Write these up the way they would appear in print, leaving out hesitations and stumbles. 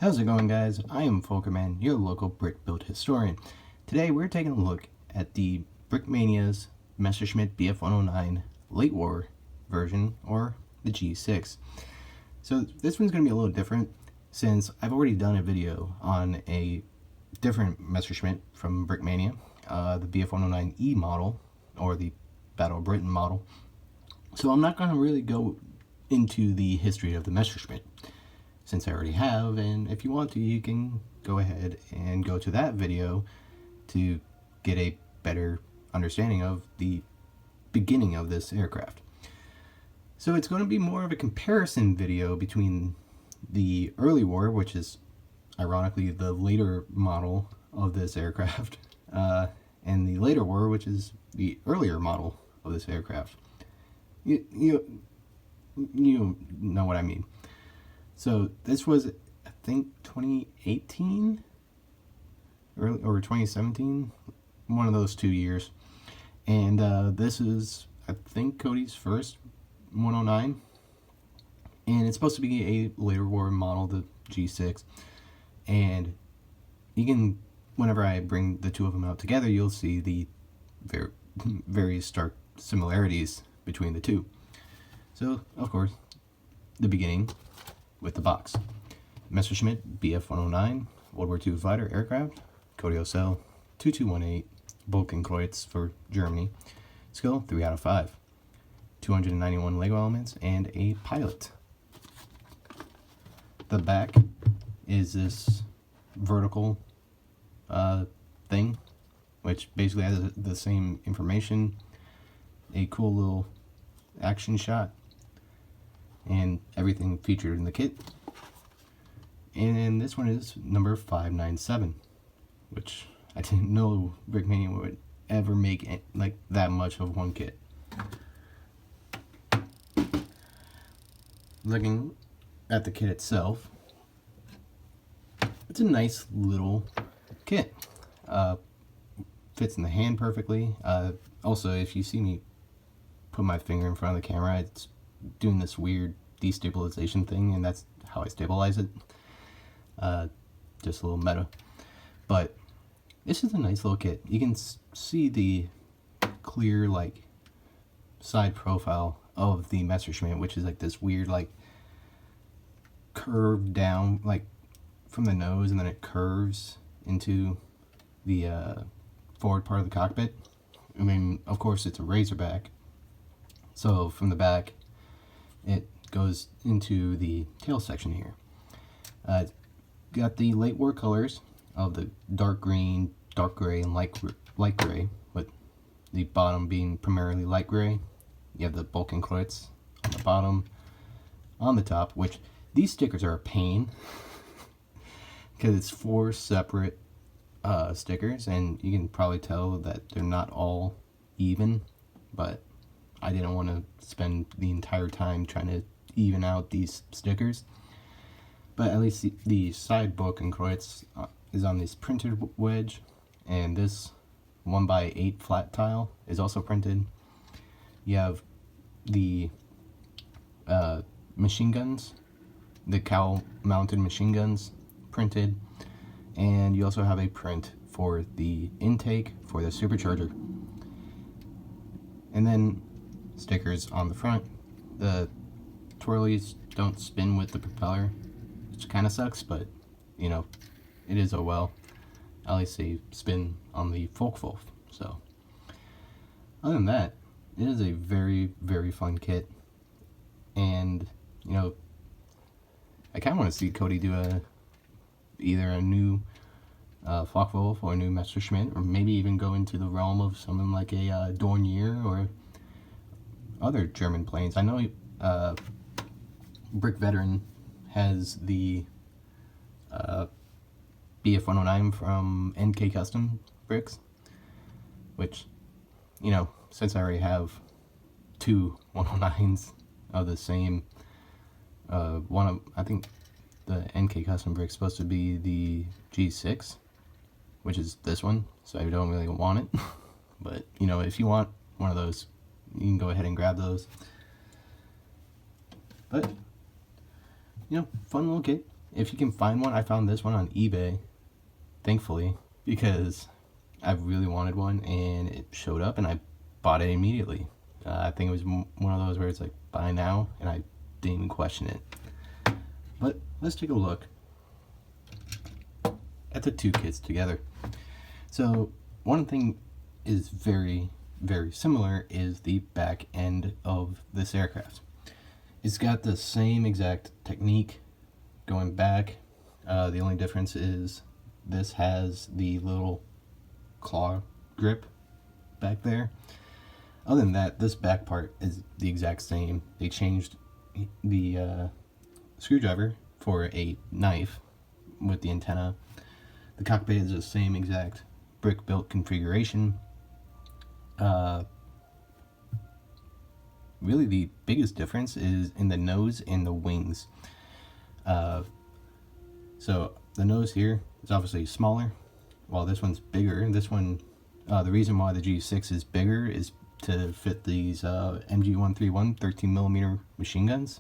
How's it going, guys? I am Folkerman, your local brick build historian. Today we're taking a look at the Brickmania's Messerschmitt Bf-109 late war version, or the G-6. So this one's going to be a little different since I've already done a video on a different Messerschmitt from Brickmania, the Bf-109E model, or the Battle of Britain model. So I'm not going to really go into the history of the Messerschmitt, since I already have, and if you want to, you can go ahead and go to that video to get a better understanding of the beginning of this aircraft. So it's going to be more of a comparison video between the early war, which is ironically the later model of this aircraft, and the later war, which is the earlier model of this aircraft. You know what I mean. So this was, I think, 2018 or 2017, one of those 2 years. And this is, I think, Cody's first 109. And it's supposed to be a later war model, the G6. And you can, whenever I bring the two of them out together, you'll see the very stark similarities between the two. So, of course, the beginning with the box. Messerschmitt Bf-109 World War II fighter aircraft, Cody Ocell 2218, Bolkenkreuz for Germany, skill 3 out of 5, 291 Lego elements, and a pilot. The back is this vertical thing, which basically has the same information, a cool little action shot, and everything featured in the kit. And this one is number 597, which I didn't know Brickmania would ever make like that much of one kit. Looking at the kit itself, it's a nice little kit. Fits in the hand perfectly. Also, if you see me put my finger in front of the camera, it's doing this weird destabilization thing, and that's how I stabilize it. Just a little meta. But this is a nice little kit. You can see the clear, like, side profile of the Messerschmitt, which is like this weird, like, curved down, like, from the nose, and then it curves into the forward part of the cockpit. I mean, of course, it's a razorback, so from the back it goes into the tail section here. Got the late war colors of the dark green, dark gray, and light gray, with the bottom being primarily light gray. You have the Bolkenkreuz on the bottom. On the top, which these stickers are a pain because it's 4 separate stickers, and you can probably tell that they're not all even, but I didn't want to spend the entire time trying to even out these stickers. But at least the side Bolkenkreuz is on this printed wedge, and this 1x8 flat tile is also printed. You have the machine guns, the cowl mounted machine guns printed, and you also have a print for the intake for the supercharger. And then stickers on the front. The twirlies don't spin with the propeller, which kind of sucks, but you know, it is oh well. At least they spin on the Folkwolf. So other than that, it is a very, very fun kit. And you know, I kind of want to see Cody do either a new Folkwolf or a new Messerschmitt, or maybe even go into the realm of something like a Dornier or other German planes. I know Brick Veteran has the Bf-109 from NK Custom Bricks, which, you know, since I already have 2 109s of the same, I think the NK Custom Brick's supposed to be the G6, which is this one, so I don't really want it. But, you know, if you want one of those, you can go ahead and grab those. But, you know, fun little kit. if you can find one, I found this one on eBay, thankfully, because I really wanted one and it showed up and I bought it immediately. I think it was one of those where it's like buy now, and I didn't even question it. But let's take a look at the two kits together. So one thing is very, very similar is the back end of this aircraft. It's got the same exact technique going back. The only difference is this has the little claw grip back there. Other than that, this back part is the exact same. They changed the screwdriver for a knife with the antenna. The cockpit is the same exact brick built configuration. Really the biggest difference is in the nose and the wings. So the nose here is obviously smaller, while this one's bigger. This one, the reason why the G-6 is bigger is to fit these MG-131 13mm machine guns,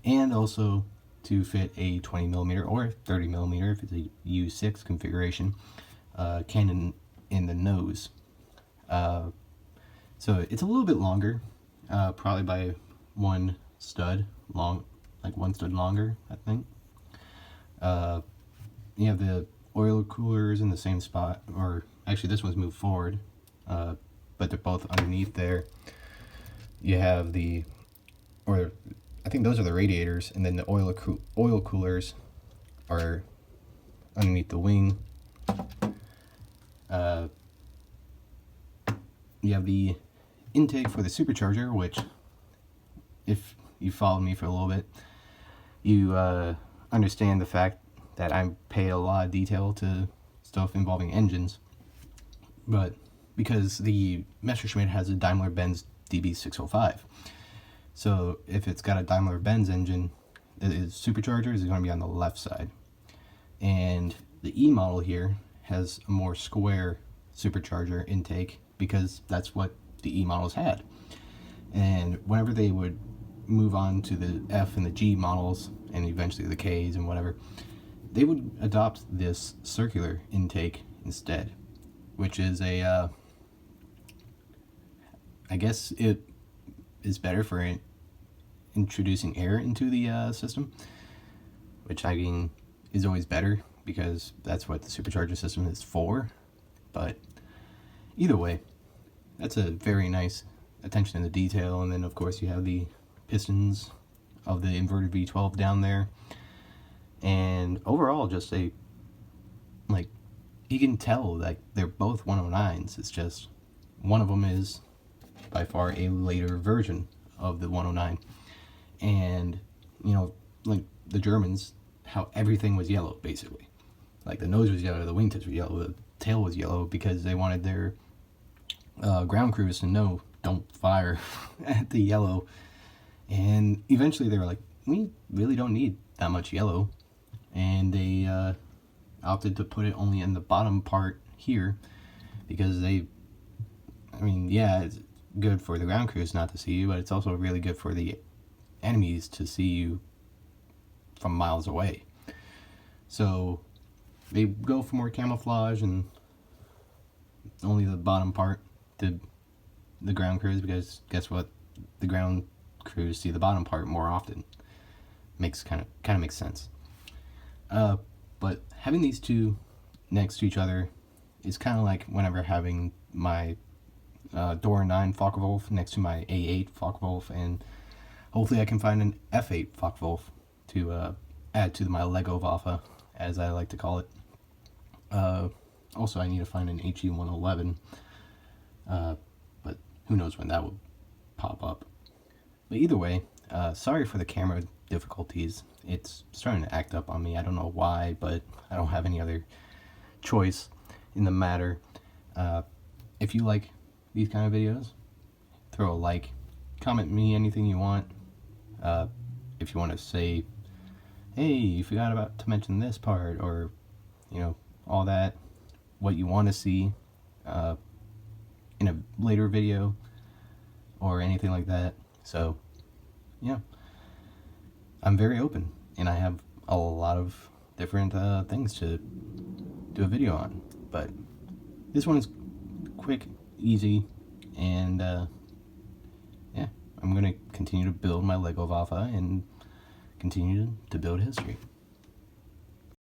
and also to fit a 20mm or 30mm if it's a U6 configuration cannon in the nose. So it's a little bit longer, probably by one stud longer, I think. You have the oil coolers in the same spot, or actually this one's moved forward, but they're both underneath there. You have I think those are the radiators, and then the oil coolers are underneath the wing. You have the intake for the supercharger, which, if you followed me for a little bit, you understand the fact that I pay a lot of detail to stuff involving engines. But because the Messerschmitt has a Daimler-Benz DB605, so if it's got a Daimler-Benz engine, the supercharger is going to be on the left side. And the E model here has a more square supercharger intake because that's what the E models had. And whenever they would move on to the F and the G models, and eventually the Ks and whatever, they would adopt this circular intake instead, which is I guess it is better for introducing air into the system, which I mean is always better because that's what the supercharger system is for. But either way, that's a very nice attention to detail. And then of course you have the pistons of the inverted V12 down there, and overall just you can tell that they're both 109s. It's just one of them is by far a later version of the 109, and like the Germans, how everything was yellow basically. Like the nose was yellow, the wingtips were yellow, the tail was yellow, because they wanted their ground crews to know, don't fire at the yellow. And eventually they were like, we really don't need that much yellow, and they opted to put it only in the bottom part here, because yeah, it's good for the ground crews not to see you, but it's also really good for the enemies to see you from miles away. So they go for more camouflage and only the bottom part to the ground crews, because guess what, the ground crews see the bottom part more often. Kind of makes sense. But having these two next to each other is kind of like whenever having my Door 9 Focke-Wulf next to my A8 Focke-Wulf, and hopefully I can find an F8 Focke-Wulf to add to my Lego Waffe, as I like to call it. Also, I need to find an HE-111, but who knows when that will pop up. But either way, sorry for the camera difficulties. It's starting to act up on me. I don't know why, but I don't have any other choice in the matter. If you like these kind of videos, throw a like, comment me anything you want. If you want to say, hey, you forgot to mention this part, or all that, what you want to see in a later video or anything like that. So yeah, I'm very open, and I have a lot of different things to do a video on. But this one is quick, easy, and yeah, I'm going to continue to build my Lego Vafa and continue to build history.